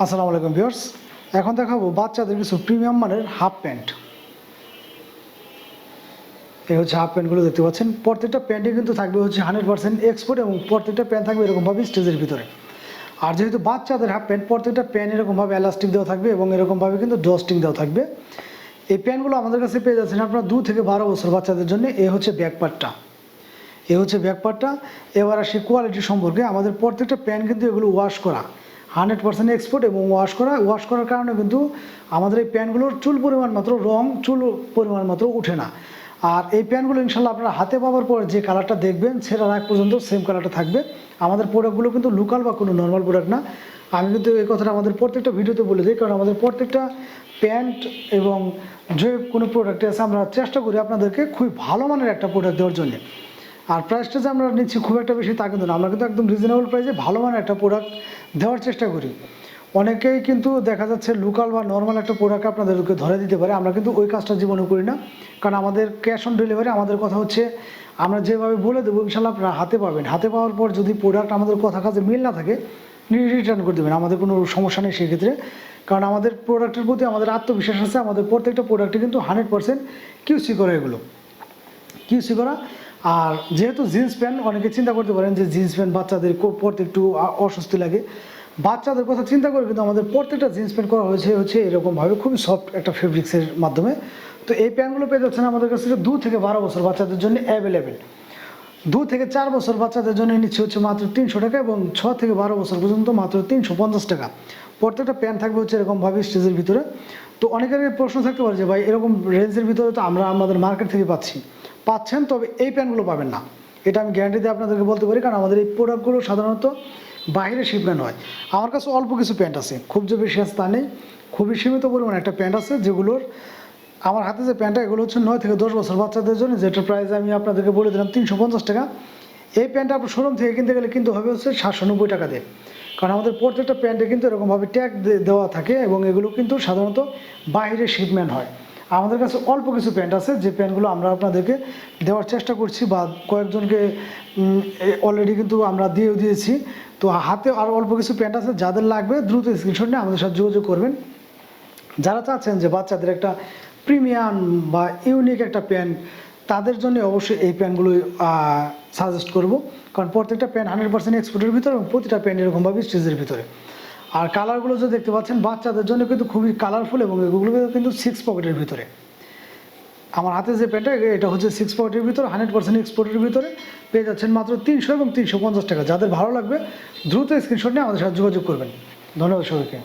আসসালামু আলাইকুম ভিউয়ার্স, এখন দেখাবো বাচ্চাদের কিছু প্রিমিয়াম মানের হাফ প্যান্ট। এই হচ্ছে হাফ প্যান্টগুলো দেখতে পাচ্ছেন। প্রত্যেকটা প্যান্টে কিন্তু থাকবে হচ্ছে 100% এক্সপোর্ট এবং প্রত্যেকটা প্যান্ট থাকবে এরকমভাবে স্টেজের ভিতরে। আর যেহেতু বাচ্চাদের হাফ প্যান্ট, প্রত্যেকটা প্যান্ট এরকমভাবে এলাস্টিক দেওয়া থাকবে এবং এরকমভাবে কিন্তু ডস্টিং দেওয়া থাকবে। এই প্যান্টগুলো আমাদের কাছে পেয়ে যাচ্ছেন আপনারা 2 থেকে 12 বছর বাচ্চাদের জন্য। এই হচ্ছে ব্যাক পার্টটা, এবার আসি কোয়ালিটি সম্পর্কে। আমাদের প্রত্যেকটা প্যান্ট কিন্তু এগুলো ওয়াশ করা 100% এক্সপোর্ট এবং ওয়াশ করার কারণে কিন্তু আমাদের এই প্যান্টগুলোর চুল পরিমাণ মাত্র উঠে না। আর এই প্যান্টগুলো ইনশাল্লাহ আপনারা হাতে পাওয়ার পর যে কালারটা দেখবেন সেটার আগ পর্যন্ত সেম কালারটা থাকবে। আমাদের প্রোডাক্টগুলো কিন্তু লোকাল বা কোনো নর্মাল প্রোডাক্ট না। আমি কিন্তু এই কথাটা আমাদের প্রত্যেকটা ভিডিওতে বলে দিই, কারণ আমাদের প্রত্যেকটা প্যান্ট এবং যে কোনো প্রোডাক্টে আছে আমরা চেষ্টা করি আপনাদেরকে খুবই ভালো মানের একটা প্রোডাক্ট দেওয়ার জন্য। আর প্রাইসটা যে আমরা নিচ্ছি খুব একটা বেশি তা কিন্তু না, আমরা কিন্তু একদম রিজনেবল প্রাইসে ভালো মানের একটা প্রোডাক্ট দেওয়ার চেষ্টা করি। অনেকেই কিন্তু দেখা যাচ্ছে লোকাল বা নর্মাল একটা প্রোডাক্ট আপনাদেরকে ধরে দিতে পারে, আমরা কিন্তু ওই কাজটা জীবনে করি না। কারণ আমাদের ক্যাশ অন ডেলিভারি, আমাদের কথা হচ্ছে আমরা যেভাবে বলে দেবো ইনশাল্লাহ আপনারা হাতে পাবেন। হাতে পাওয়ার পর যদি প্রোডাক্ট আমাদের কথা কাজে মিল না থাকে রিটার্ন করে দেবেন, আমাদের কোনো সমস্যা নেই সেক্ষেত্রে। কারণ আমাদের প্রোডাক্টের প্রতি আমাদের আত্মবিশ্বাস আছে। আমাদের প্রত্যেকটা প্রোডাক্টে কিন্তু 100% কিউসি করা, এগুলো কিউসি করা। আর যেহেতু জিন্স প্যান্ট, অনেকে চিন্তা করতে পারেন যে জিন্স প্যান্ট বাচ্চাদের পরতে একটু অস্বস্তি লাগে, বাচ্চাদের কথা চিন্তা করে কিন্তু আমাদের প্রত্যেকটা জিন্স প্যান্ট করা হচ্ছে এরকমভাবে খুবই সফট একটা ফেব্রিক্সের মাধ্যমে। তো এই প্যান্টগুলো পেয়ে যাচ্ছেন আমাদের কাছ থেকে 2 থেকে 12 বছর বাচ্চাদের জন্য অ্যাভেলেবেল। 2 থেকে 4 বছর বাচ্চাদের জন্য নিচ্ছে হচ্ছে মাত্র 300 টাকা এবং 6 থেকে 12 বছর পর্যন্ত মাত্র 350 টাকা। প্রত্যেকটা প্যান্ট থাকবে হচ্ছে এরকমভাবে স্টেজের ভিতরে। তো অনেকের প্রশ্ন থাকতে পারে যে ভাই এরকম রেঞ্জের ভিতরে তো আমরা আমাদের মার্কেট থেকে পাচ্ছেন, তবে এই প্যান্টগুলো পাবেন না। এটা আমি গ্যারান্টি দিয়ে আপনাদেরকে বলতে পারি, কারণ আমাদের এই প্রোডাক্টগুলো সাধারণত বাইরে শিপমেন্ট হয়। আমার কাছে অল্প কিছু প্যান্ট আছে, খুব যে বেশি আছে তা নেই, খুবই সীমিত পরিমাণে একটা প্যান্ট আছে যেগুলোর আমার হাতে যে প্যান্টটা এগুলো হচ্ছে 9 থেকে 10 বছর বাচ্চাদের জন্য, যেটার প্রাইস আমি আপনাদেরকে বলে দিলাম 350 টাকা। এই প্যান্টটা আপনার শোরুম থেকে কিনতে গেলে কিন্তু হবে হচ্ছে 790 টাকা দিয়ে, কারণ আমাদের প্রত্যেকটা প্যান্টে কিন্তু এরকমভাবে ট্যাগ দেওয়া থাকে এবং এগুলো কিন্তু সাধারণত বাইরে শিপমেন্ট হয়। আমাদের কাছে অল্প কিছু প্যান্ট আছে যে প্যান্টগুলো আমরা আপনাদেরকে দেওয়ার চেষ্টা করছি বা কয়েকজনকে অলরেডি কিন্তু আমরা দিয়েছি। তো হাতে আরও অল্প কিছু প্যান্ট আছে, যাদের লাগবে দ্রুত স্ক্রিনশট নিয়ে আমাদের সাথে যোগাযোগ করবেন। যারা চাচ্ছেন যে বাচ্চাদের একটা প্রিমিয়াম বা ইউনিক একটা প্যান্ট, তাদের জন্য অবশ্যই এই প্যান্টগুলোই সাজেস্ট করব, কারণ প্রত্যেকটা প্যান্ট 100% এক্সপোর্টের ভিতরে এবং প্রতিটা প্যান্ট এরকমভাবে স্টেজের ভিতরে। আর কালারগুলো যে দেখতে পাচ্ছেন বাচ্চাদের জন্য কিন্তু খুবই কালারফুল এবং এগুলো কিন্তু 6 পকেটের ভিতরে। আমার হাতে যে প্যান্টটা এটা হচ্ছে 6 পকেটের ভিতরে 100% এক্সপোর্টের ভিতরে পেয়ে যাচ্ছেন মাত্র 300 এবং 350 টাকা। যাদের ভালো লাগবে দ্রুত স্ক্রিনশট নিয়ে আমাদের সাথে যোগাযোগ করবেন। ধন্যবাদ সবাইকে।